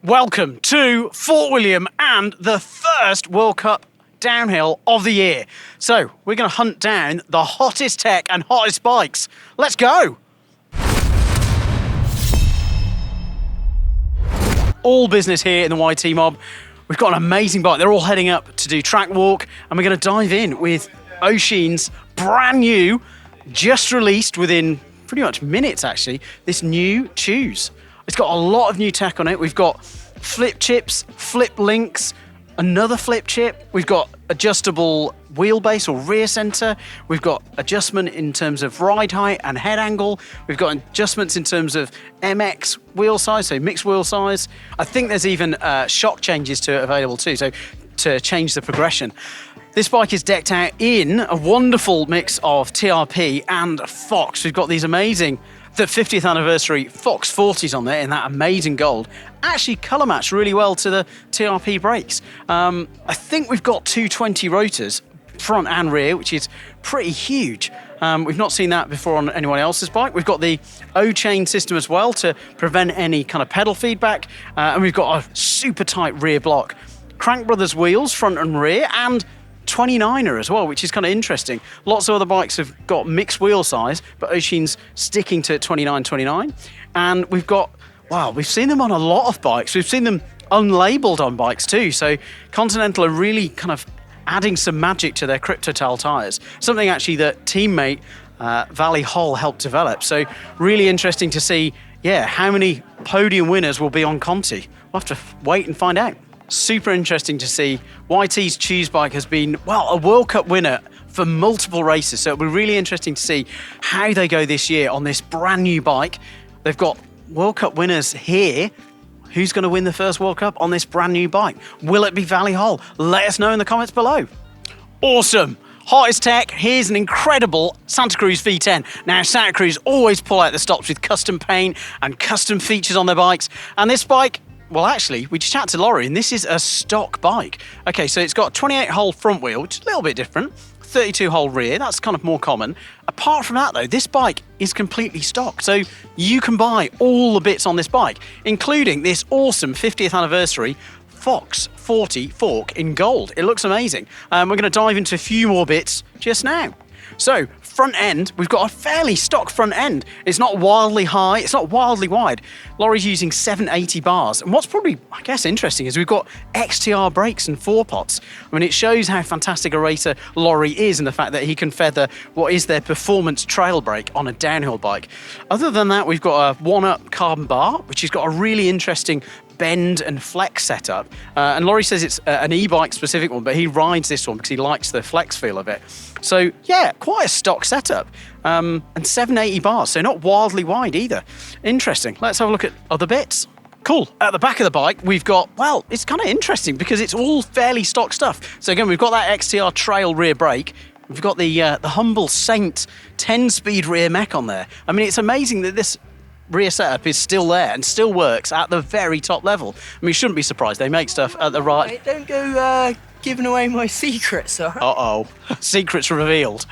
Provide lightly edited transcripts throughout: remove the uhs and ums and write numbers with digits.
Welcome to Fort William and the first World Cup downhill of the year. So we're going to hunt down the hottest tech and hottest bikes. Let's go. All business here in the YT mob. We've got an amazing bike. They're all heading up to do track walk, and we're going to dive in with Oisin's brand new, just released within pretty much minutes actually, this new Tues. It's got a lot of new tech on it. We've got flip chips, flip links, another flip chip. We've got adjustable wheelbase or rear center. We've got adjustment in terms of ride height and head angle. We've got adjustments in terms of MX wheel size, so mixed wheel size. I think there's even shock changes to it available too, so to change the progression. This bike is decked out in a wonderful mix of TRP and Fox. We've got these amazing, the 50th anniversary Fox 40s on there in that amazing gold. Actually colour matched really well to the TRP brakes. I think we've got 220 rotors, front and rear, which is pretty huge. We've not seen that before on anyone else's bike. We've got the O-chain system as well to prevent any kind of pedal feedback. And we've got a super tight rear block. Crank Brothers wheels, front and rear, and 29er as well, which is kind of interesting. Lots of other bikes have got mixed wheel size, but Oisin's sticking to 29. And we've got, wow, we've seen them on a lot of bikes. We've seen them unlabeled on bikes too. So Continental are really kind of adding some magic to their Cryptotal tyres. Something actually that teammate Vali Höll helped develop. So really interesting to see, how many podium winners will be on Conti. We'll have to wait and find out. Super interesting to see. YT's Tues bike has been, well, a World Cup winner for multiple races. So it'll be really interesting to see how they go this year on this brand new bike. They've got World Cup winners here. Who's going to win the first World Cup on this brand new bike? Will it be Vali Höll? Let us know in the comments below. Awesome. Hottest tech, here's an incredible Santa Cruz V10. Now, Santa Cruz always pull out the stops with custom paint and custom features on their bikes. And this bike, well, actually, we just chatted to Laurie, and this is a stock bike. Okay, so it's got 28-hole front wheel, which is a little bit different, 32-hole rear, that's kind of more common. Apart from that, though, this bike is completely stock, so you can buy all the bits on this bike, including this awesome 50th anniversary Fox 40 fork in gold. It looks amazing. We're going to dive into a few more bits just now. So, front end, we've got a fairly stock front end. It's not wildly high, it's not wildly wide. Laurie's using 780 bars. And what's probably, I guess, interesting is we've got XTR brakes and 4-pots. I mean, it shows how fantastic a racer Laurie is and the fact that he can feather what is their performance trail brake on a downhill bike. Other than that, we've got a one-up carbon bar, which has got a really interesting bend and flex setup. And Laurie says it's an e-bike specific one, but he rides this one because he likes the flex feel of it. So yeah, quite a stock setup. And 780 bars, so not wildly wide either. Interesting. Let's have a look at other bits. Cool. At the back of the bike, we've got, well, it's kind of interesting because it's all fairly stock stuff. So again, we've got that XTR trail rear brake. We've got the humble Saint 10-speed rear mech on there. I mean, it's amazing that this rear setup is still there and still works at the very top level. I mean, you shouldn't be surprised. They make stuff at the right... Hey, don't go giving away my secrets, all right? Uh-oh. Secrets revealed.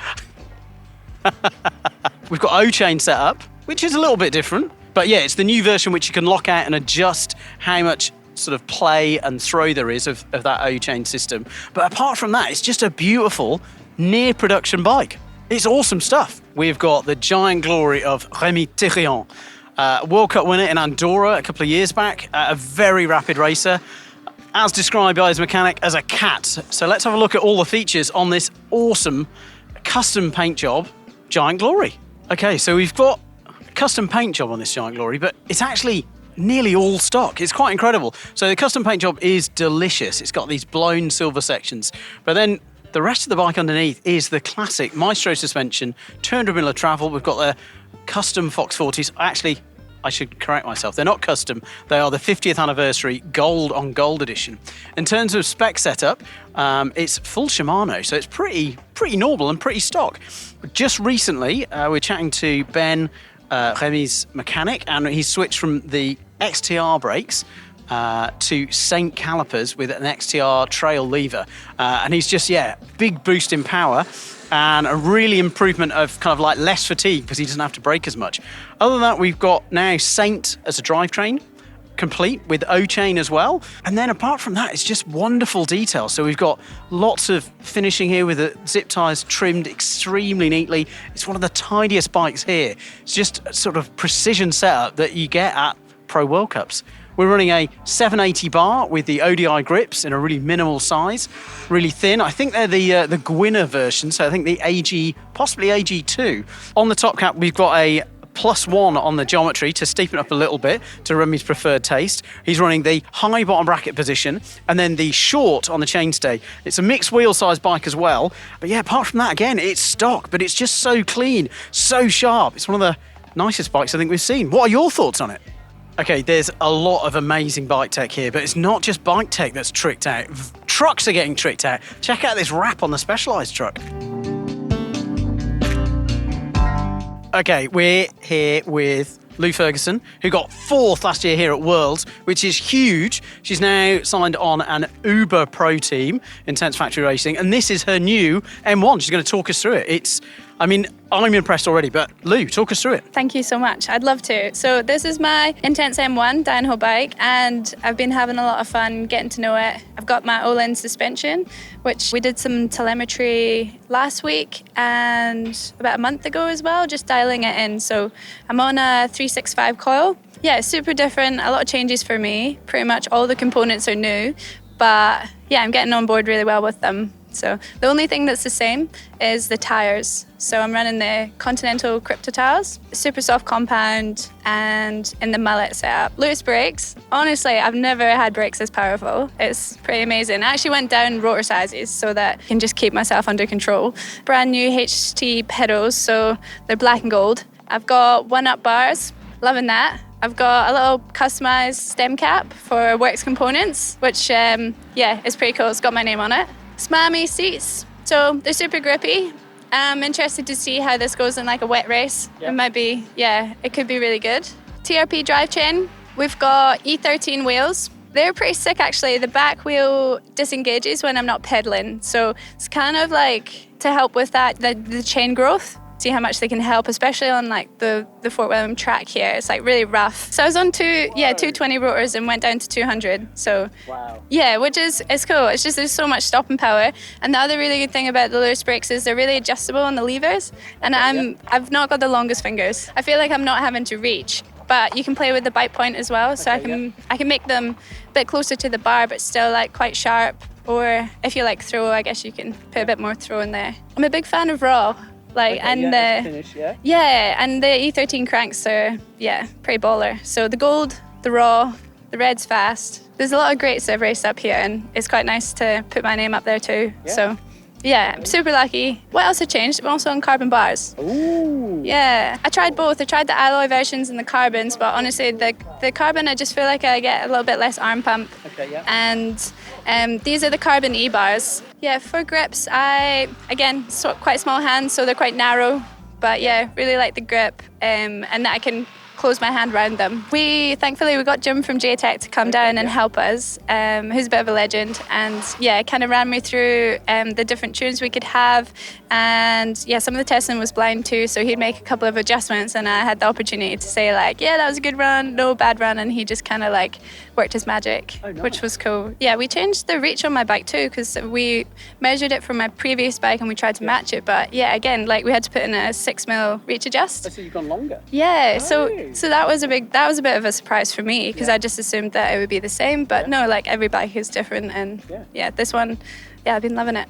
We've got O-chain set up, which is a little bit different. But yeah, it's the new version which you can lock out and adjust how much sort of play and throw there is of that O-chain system. But apart from that, it's just a beautiful near production bike. It's awesome stuff. We've got the giant glory of Remi Thirion. World Cup winner in Andorra a couple of years back, a very rapid racer, as described by his mechanic as a cat. So let's have a look at all the features on this awesome custom paint job, Giant Glory. Okay, so we've got a custom paint job on this Giant Glory, but it's actually nearly all stock. It's quite incredible. So the custom paint job is delicious. It's got these blown silver sections, but then the rest of the bike underneath is the classic Maestro suspension, 200mm travel. We've got the custom Fox 40s. Actually, I should correct myself. They're not custom. They are the 50th anniversary gold on gold edition. In terms of spec setup, it's full Shimano, so it's pretty normal and pretty stock. Just recently, we're chatting to Ben, Remi's mechanic, and he's switched from the XTR brakes to Saint calipers with an XTR trail lever. And he's just, big boost in power and a really improvement of kind of like less fatigue because he doesn't have to brake as much. Other than that, we've got now Saint as a drivetrain, complete with O-chain as well. And then apart from that, it's just wonderful detail. So we've got lots of finishing here with the zip ties trimmed extremely neatly. It's one of the tidiest bikes here. It's just a sort of precision setup that you get at Pro World Cups. We're running a 780 bar with the ODI grips in a really minimal size, really thin. I think they're the Gwinner version, so I think the AG, possibly AG2. On the top cap, we've got a +1 on the geometry to steepen up a little bit to Remi's preferred taste. He's running the high bottom bracket position and then the short on the chainstay. It's a mixed wheel size bike as well. But yeah, apart from that, again, it's stock, but it's just so clean, so sharp. It's one of the nicest bikes I think we've seen. What are your thoughts on it? Okay, there's a lot of amazing bike tech here, but it's not just bike tech that's tricked out. Trucks are getting tricked out. Check out this wrap on the Specialized truck. Okay, we're here with Lou Ferguson, who got 4th last year here at Worlds, which is huge. She's now signed on an Uber Pro team, Intense Factory Racing, and this is her new M1. She's going to talk us through it. I'm impressed already, but Lou, talk us through it. Thank you so much. I'd love to. So this is my Intense M1 downhill bike, and I've been having a lot of fun getting to know it. I've got my Owen suspension, which we did some telemetry last week and about a month ago as well, just dialing it in. So I'm on a 365 coil. Yeah, it's super different. A lot of changes for me. Pretty much all the components are new, but yeah, I'm getting on board really well with them. So the only thing that's the same is the tyres. So I'm running the Continental Crypto tyres, super soft compound, and in the mullet setup. Loose brakes. Honestly, I've never had brakes this powerful. It's pretty amazing. I actually went down rotor sizes so that I can just keep myself under control. Brand new HT pedals, so they're black and gold. I've got 1-up bars, loving that. I've got a little customized stem cap for works components, which is pretty cool. It's got my name on it. Smammy seats, so they're super grippy. I'm interested to see how this goes in like a wet race. Yeah. It could be really good. TRP drive chain, we've got E13 wheels. They're pretty sick actually. The back wheel disengages when I'm not pedaling, so it's kind of like to help with that, the chain growth. See how much they can help, especially on like the Fort William track here. It's like really rough. So I was on 220 rotors and went down to 200. So yeah, it's cool. It's just there's so much stopping power. And the other really good thing about the loose brakes is they're really adjustable on the levers. And I've not got the longest fingers. I feel like I'm not having to reach, but you can play with the bite point as well. So I can make them a bit closer to the bar, but still like quite sharp. Or if you like throw, I guess you can put a bit more throw in there. I'm a big fan of raw. And the E13 cranks are pretty baller. So the gold, the raw, the red's fast. There's a lot of greats that have raced up here, and it's quite nice to put my name up there too. Yeah. So yeah, I'm super lucky. What else have changed? I'm also on carbon bars. Ooh. Yeah, I tried both. I tried the alloy versions and the carbons, but honestly, the carbon, I just feel like I get a little bit less arm pump. Okay, yeah. And these are the carbon E-bars. Yeah, for grips, quite small hands, so they're quite narrow. But yeah, really like the grip and that I can close my hand around them. Thankfully we got Jim from JTech to come down and help us, who's a bit of a legend, and kind of ran me through the different tunes we could have, and some of the testing was blind too, so he'd make a couple of adjustments, and I had the opportunity to say like, yeah, that was a good run, no bad run, and he just kind of like worked his magic. Oh, nice. Which was cool. Yeah, we changed the reach on my bike too, because we measured it from my previous bike and we tried to match it, but again, like we had to put in a 6mm reach adjust. So you've gone longer. Yeah, so that was a bit of a surprise for me, because I just assumed that it would be the same, but no, like every bike is different, and this one, I've been loving it.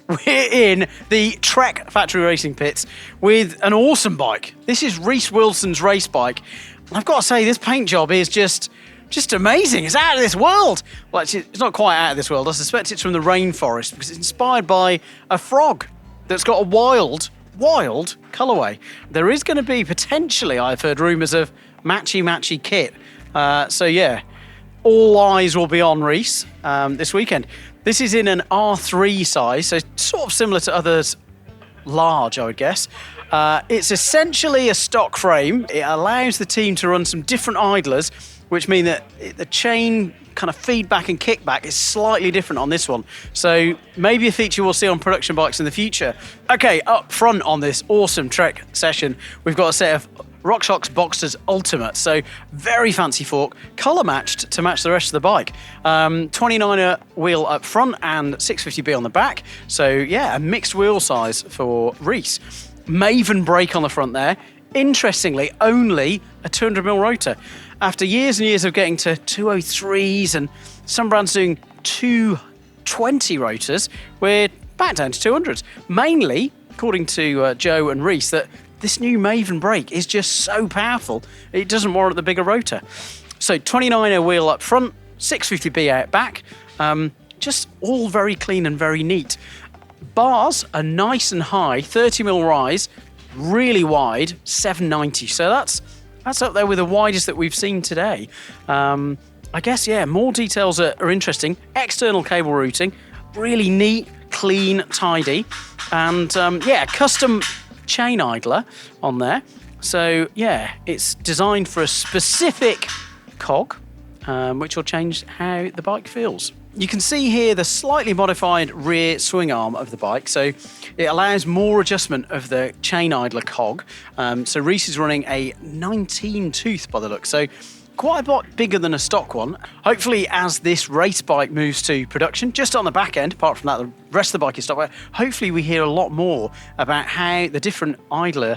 We're in the Trek Factory Racing pits with an awesome bike. This is Reece Wilson's race bike. And I've got to say, this paint job is just amazing. It's out of this world. Well, actually, it's not quite out of this world. I suspect it's from the rainforest, because it's inspired by a frog that's got a wild colourway. There is going to be potentially, I've heard rumours of matchy kit. All eyes will be on Reece this weekend. This is in an R3 size, so sort of similar to others, large, I would guess. It's essentially a stock frame. It allows the team to run some different idlers, which mean that the chain kind of feedback and kickback is slightly different on this one. So maybe a feature we'll see on production bikes in the future. Okay, up front on this awesome Trek session, we've got a set of RockShox Boxers Ultimate. So very fancy fork, colour matched to match the rest of the bike. 29er wheel up front and 650B on the back. So yeah, a mixed wheel size for Reece. Maven brake on the front there. Interestingly, only a 200mm rotor. After years and years of getting to 203s and some brands doing 220 rotors, we're back down to 200s. Mainly, according to Joe and Reece, that this new Maven brake is just so powerful, it doesn't warrant the bigger rotor. So 29er wheel up front, 650B out back, just all very clean and very neat. Bars are nice and high, 30mm rise, really wide, 790. So that's up there with the widest that we've seen today. I guess, yeah, more details are interesting. External cable routing, really neat, clean, tidy. And yeah, custom chain idler on there. So yeah, it's designed for a specific cog, which will change how the bike feels. You can see here the slightly modified rear swing arm of the bike. So it allows more adjustment of the chain idler cog. So Reece is running a 19 tooth by the look. So quite a lot bigger than a stock one. Hopefully, as this race bike moves to production, just on the back end, apart from that, the rest of the bike is stock. Hopefully we hear a lot more about how the different idler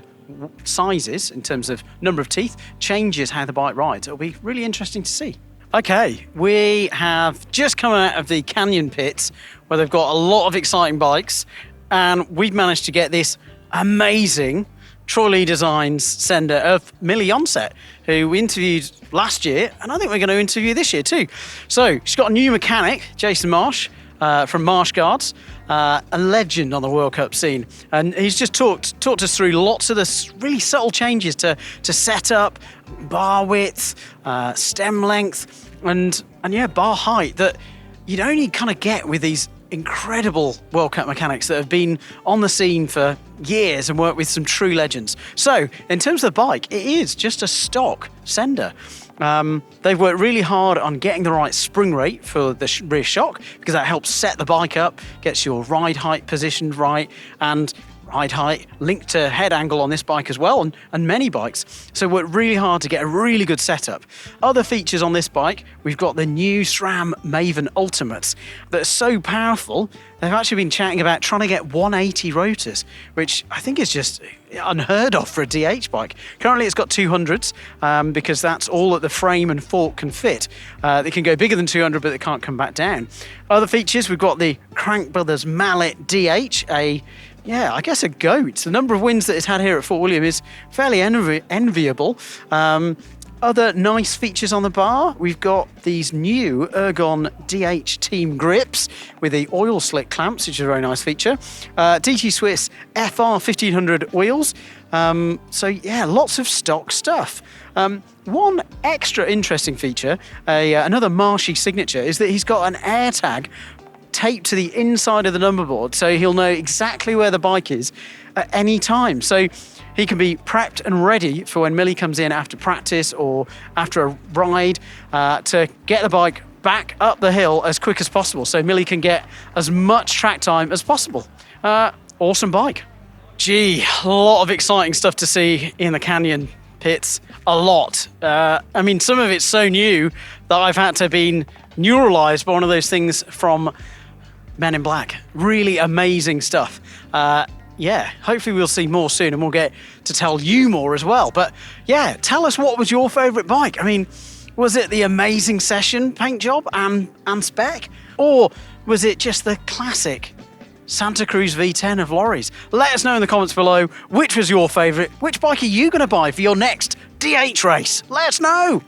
sizes, in terms of number of teeth, changes how the bike rides. It'll be really interesting to see. Okay, we have just come out of the Canyon pits, where they've got a lot of exciting bikes, and we've managed to get this amazing Troy Lee Designs sender of Millie Johnset, who we interviewed last year, and I think we're going to interview this year too. So she's got a new mechanic, Jason Marsh, from Marsh Guards, a legend on the World Cup scene, and he's just talked us through lots of the really subtle changes to setup, bar width, stem length, and yeah, bar height that you'd only kind of get with these incredible World Cup mechanics that have been on the scene for years and worked with some true legends. So, in terms of the bike, it is just a stock sender. They've worked really hard on getting the right spring rate for the rear shock, because that helps set the bike up, gets your ride height positioned right, and ride height linked to head angle on this bike as well, and many bikes. So worked really hard to get a really good setup. Other features on this bike, we've got the new SRAM Maven Ultimates that are so powerful, they've actually been chatting about trying to get 180 rotors, which I think is just unheard of for a DH bike. Currently it's got 200s, because that's all that the frame and fork can fit. They can go bigger than 200, but they can't come back down. Other features, we've got the Crank Brothers Mallet DH, I guess a goat. The number of wins that it's had here at Fort William is fairly enviable. Other nice features on the bar, we've got these new Ergon DH Team grips with the oil slick clamps, which is a very nice feature. DT Swiss FR 1500 wheels. So yeah, lots of stock stuff. One extra interesting feature, another Marshy signature, is that he's got an air tag taped to the inside of the number board, so he'll know exactly where the bike is at any time. So he can be prepped and ready for when Millie comes in after practice or after a ride, to get the bike back up the hill as quick as possible, so Millie can get as much track time as possible. Awesome bike. Gee, a lot of exciting stuff to see in the Canyon pits. A lot. I mean, some of it's so new that I've had to be neuralized by one of those things from Men in Black. Really amazing stuff. Yeah, hopefully we'll see more soon and we'll get to tell you more as well. But yeah, tell us, what was your favourite bike? I mean, was it the amazing session paint job and spec? Or was it just the classic Santa Cruz V10 of Laurie's? Let us know in the comments below, which was your favourite? Which bike are you going to buy for your next DH race? Let us know!